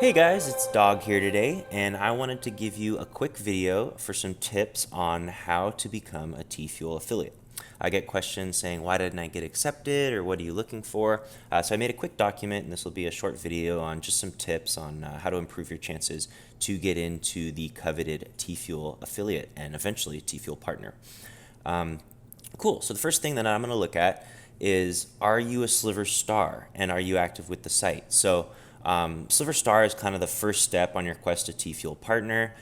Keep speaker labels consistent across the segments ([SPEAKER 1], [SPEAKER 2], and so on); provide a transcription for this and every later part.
[SPEAKER 1] Hey guys, it's Dog here today, and I wanted to give you a quick video for some tips on how to become a TFuel affiliate. I get questions saying, why didn't I get accepted, or what are you looking for? So I made a quick document, and this will be a short video on just some tips on how to improve your chances to get into the coveted TFuel affiliate and eventually TFuel partner. Cool, so the first thing that I'm going to look at is, are you a Sliver Star, and are you active with the site? So Sliver Star is kind of the first step on your quest to TFuel partner.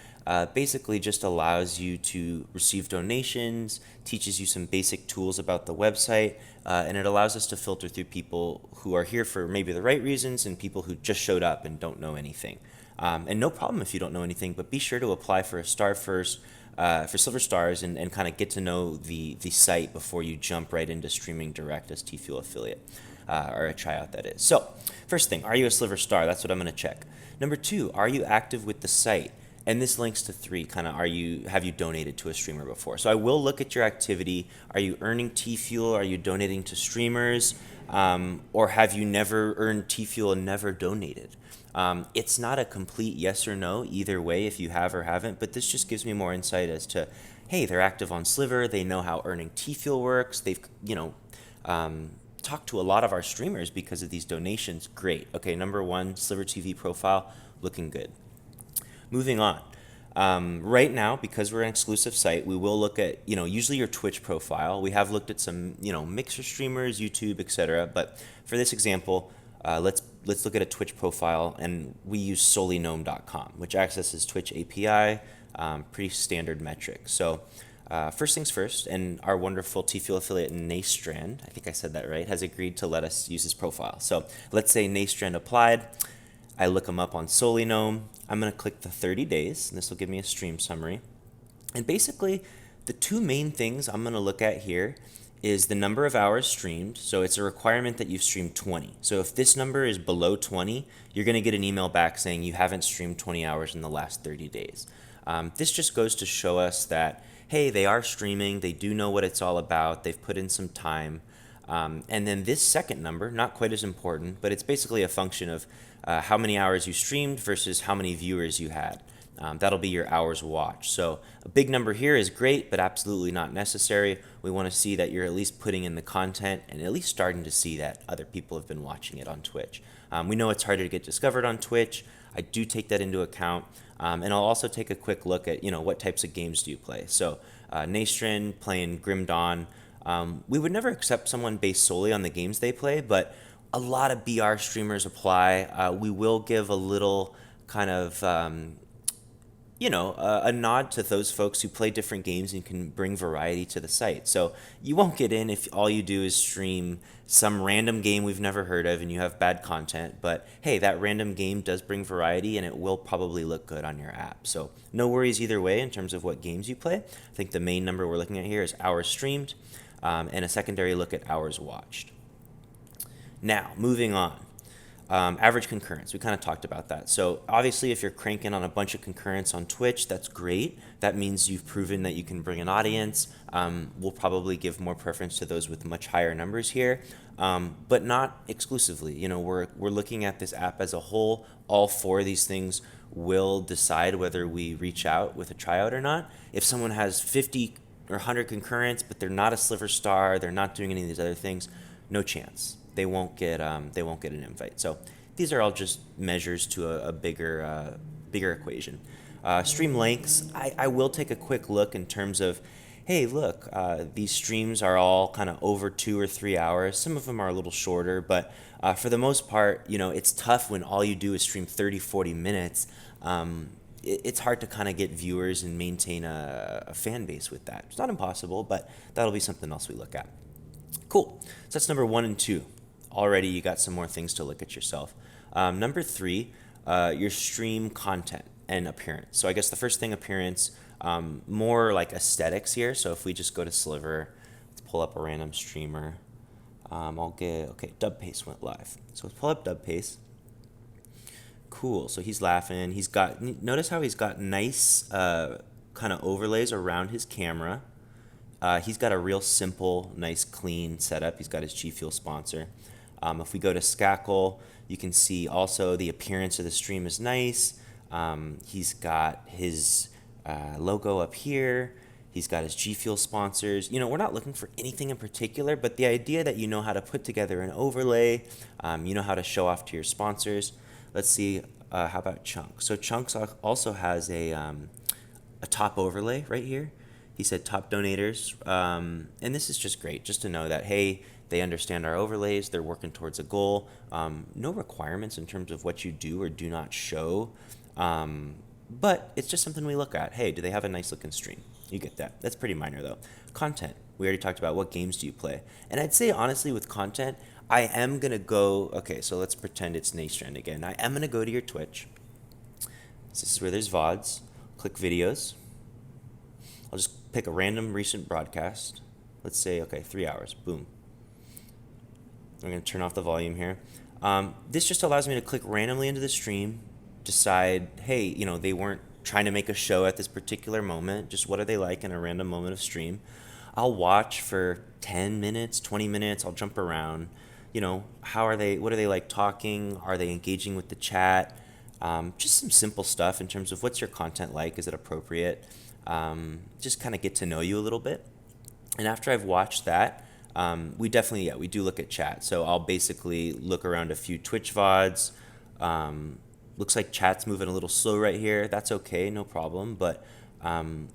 [SPEAKER 1] Basically just allows you to receive donations, teaches you some basic tools about the website, and it allows us to filter through people who are here for maybe the right reasons and people who just showed up and don't know anything. And no problem if you don't know anything, but be sure to apply for a star first, for Silver Stars, and kind of get to know the site before you jump right into streaming direct as TFuel affiliate, or a tryout that is. So first thing, are you a Silver Star? That's what I'm going to check. Number two, are you active with the site? And this links to three, kind of, have you donated to a streamer before? So I will look at your activity. Are you earning TFuel? Are you donating to streamers? Or have you never earned TFuel and never donated? It's not a complete yes or no either way if you have or haven't, but this just gives me more insight as to, hey, they're active on Sliver, they know how earning TFuel works, they've, talked to a lot of our streamers because of these donations. Great. Okay, number one, Sliver TV profile, looking good. Moving on. Right now, because we're an exclusive site, we will look at, usually your Twitch profile. We have looked at some, mixer streamers, YouTube, etc. But for this example, let's look at a Twitch profile, and we use solygnome.com, which accesses Twitch API, pretty standard metrics. So first things first, and our wonderful TFuel affiliate Naystrand, I think I said that right, has agreed to let us use his profile. So let's say Naystrand applied. I look him up on Solygnome. I'm going to click the 30 days, and this will give me a stream summary. And basically, the two main things I'm going to look at here is the number of hours streamed. So it's a requirement that you've streamed 20. So if this number is below 20, you're going to get an email back saying you haven't streamed 20 hours in the last 30 days. This just goes to show us that, hey, they are streaming, they do know what it's all about, they've put in some time. And then this second number, not quite as important, but it's basically a function of how many hours you streamed versus how many viewers you had. That'll be your hours watched. So a big number here is great, but absolutely not necessary. We want to see that you're at least putting in the content and at least starting to see that other people have been watching it on Twitch. We know it's harder to get discovered on Twitch. I do take that into account. And I'll also take a quick look at, what types of games do you play. So Naystrand playing Grim Dawn. We would never accept someone based solely on the games they play, but a lot of BR streamers apply. We will give a little kind of, a nod to those folks who play different games and can bring variety to the site. So you won't get in if all you do is stream some random game we've never heard of and you have bad content. But hey, that random game does bring variety and it will probably look good on your app. So no worries either way in terms of what games you play. I think the main number we're looking at here is hours streamed, and a secondary look at hours watched. Now, moving on. Average concurrence, we kind of talked about that. So obviously if you're cranking on a bunch of concurrence on Twitch, that's great. That means you've proven that you can bring an audience. We'll probably give more preference to those with much higher numbers here, but not exclusively. We're looking at this app as a whole. All four of these things will decide whether we reach out with a tryout or not. If someone has 50 or 100 concurrence, but they're not a Sliver Star, they're not doing any of these other things, no chance. They won't get an invite. So these are all just measures to a bigger equation. Stream lengths, I will take a quick look in terms of, hey, look, these streams are all kind of over 2 or 3 hours. Some of them are a little shorter, but for the most part, it's tough when all you do is stream 30, 40 minutes. It's hard to kind of get viewers and maintain a fan base with that. It's not impossible, but that'll be something else we look at. Cool. So that's number 1 and 2. Already you got some more things to look at yourself. Number 3, your stream content and appearance. So I guess the first thing, appearance, more like aesthetics here. So if we just go to Sliver, let's pull up a random streamer. Okay, Dub Pace went live. So let's pull up Dub Pace. Cool, so he's laughing. Notice how he's got nice kind of overlays around his camera. He's got a real simple, nice, clean setup. He's got his G Fuel sponsor. If we go to Skackle, you can see also the appearance of the stream is nice. He's got his logo up here. He's got his G Fuel sponsors. We're not looking for anything in particular, but the idea that you know how to put together an overlay, you know how to show off to your sponsors. Let's see, how about Chunk? So Chunks also has a top overlay right here. He said top donators, and this is just great, just to know that, hey, they understand our overlays, they're working towards a goal. No requirements in terms of what you do or do not show, but it's just something we look at. Hey, do they have a nice looking stream? You get that. That's pretty minor though. Content. We already talked about what games do you play. And I'd say honestly with content, I am going to go, okay, so let's pretend it's Nastrand again. I am going to go to your Twitch. This is where there's VODs. Click videos. I'll just pick a random recent broadcast. Let's say, okay, 3 hours. Boom. I'm going to turn off the volume here. This just allows me to click randomly into the stream, decide, hey, they weren't trying to make a show at this particular moment, just what are they like in a random moment of stream. I'll watch for 10 minutes, 20 minutes, I'll jump around. What are they like talking? Are they engaging with the chat? Just some simple stuff in terms of what's your content like, is it appropriate? Just kind of get to know you a little bit. And after I've watched that, we do look at chat. So I'll basically look around a few Twitch VODs. Looks like chat's moving a little slow right here. That's okay, no problem. But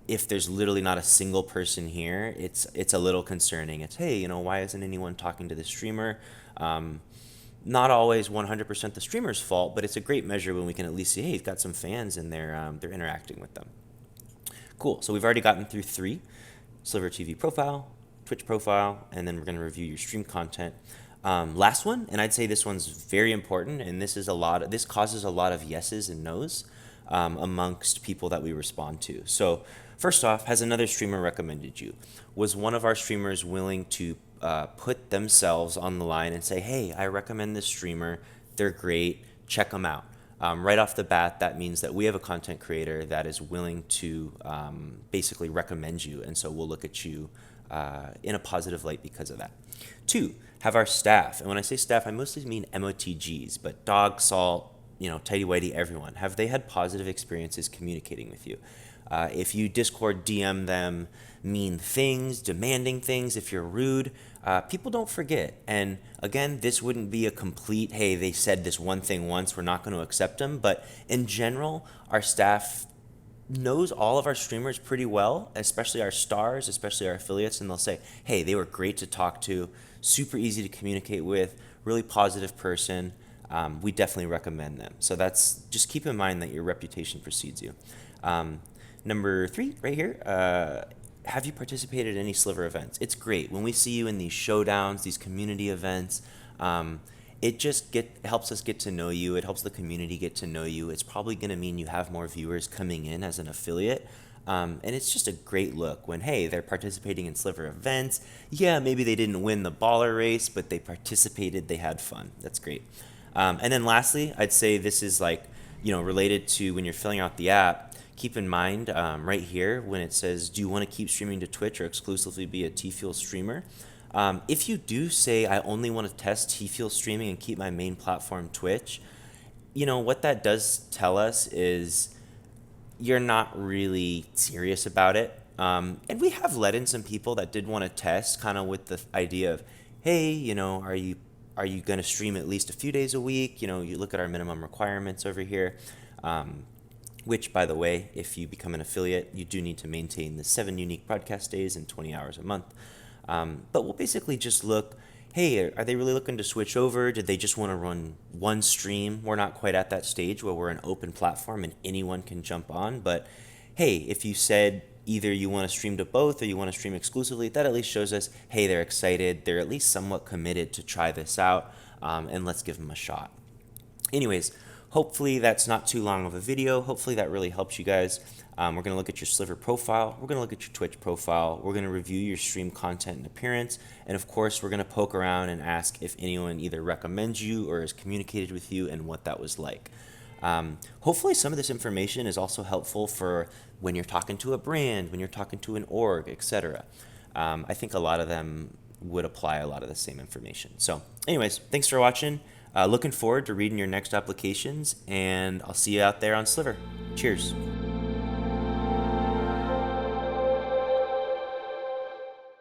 [SPEAKER 1] if there's literally not a single person here, it's a little concerning. It's, hey, why isn't anyone talking to the streamer? Not always 100% the streamer's fault, but it's a great measure when we can at least see, hey, he's got some fans and they're interacting with them. Cool, so we've already gotten through 3. Sliver TV profile, Twitch profile, and then we're going to review your stream content. Last one, and I'd say this one's very important, and this causes a lot of yeses and nos amongst people that we respond to. So first off, has another streamer recommended you? Was one of our streamers willing to put themselves on the line and say, hey, I recommend this streamer, they're great, check them out. Right off the bat, that means that we have a content creator that is willing to basically recommend you, and so we'll look at you in a positive light because of that. 2, have our staff, and when I say staff, I mostly mean MOTGs, but Dog, Salt, Tidy Whitey, everyone. Have they had positive experiences communicating with you? If you Discord DM them mean things, demanding things, if you're rude, people don't forget. And again, this wouldn't be a complete, hey, they said this one thing once, we're not going to accept them. But in general, our staff knows all of our streamers pretty well, especially our stars, especially our affiliates, and they'll say, hey, they were great to talk to, super easy to communicate with, really positive person. We definitely recommend them. So just keep in mind that your reputation precedes you. Number 3, right here, have you participated in any Sliver events? It's great. When we see you in these showdowns, these community events, it just helps us get to know you. It helps the community get to know you. It's probably going to mean you have more viewers coming in as an affiliate. And it's just a great look when, hey, they're participating in Sliver events. Yeah, maybe they didn't win the baller race, but they participated, they had fun. That's great. And then lastly, I'd say this is related to when you're filling out the app. Keep in mind right here when it says, do you want to keep streaming to Twitch or exclusively be a TFuel streamer? If you do say, I only want to test TFuel streaming and keep my main platform Twitch, what that does tell us is you're not really serious about it. And we have let in some people that did want to test kind of with the idea of, hey, are you going to stream at least a few days a week? You look at our minimum requirements over here. Which, by the way, if you become an affiliate, you do need to maintain the 7 unique broadcast days and 20 hours a month. But we'll basically just look, hey, are they really looking to switch over? Did they just want to run one stream? We're not quite at that stage where we're an open platform and anyone can jump on. But hey, if you said either you want to stream to both or you want to stream exclusively, that at least shows us, hey, they're excited. They're at least somewhat committed to try this out, and let's give them a shot. Anyways, hopefully that's not too long of a video. Hopefully that really helps you guys. We're going to look at your Sliver profile. We're going to look at your Twitch profile. We're going to review your stream content and appearance. And of course, we're going to poke around and ask if anyone either recommends you or has communicated with you and what that was like. Hopefully some of this information is also helpful for when you're talking to a brand, when you're talking to an org, etc. I think a lot of them would apply a lot of the same information. So anyways, thanks for watching. Looking forward to reading your next applications, and I'll see you out there on Sliver. Cheers.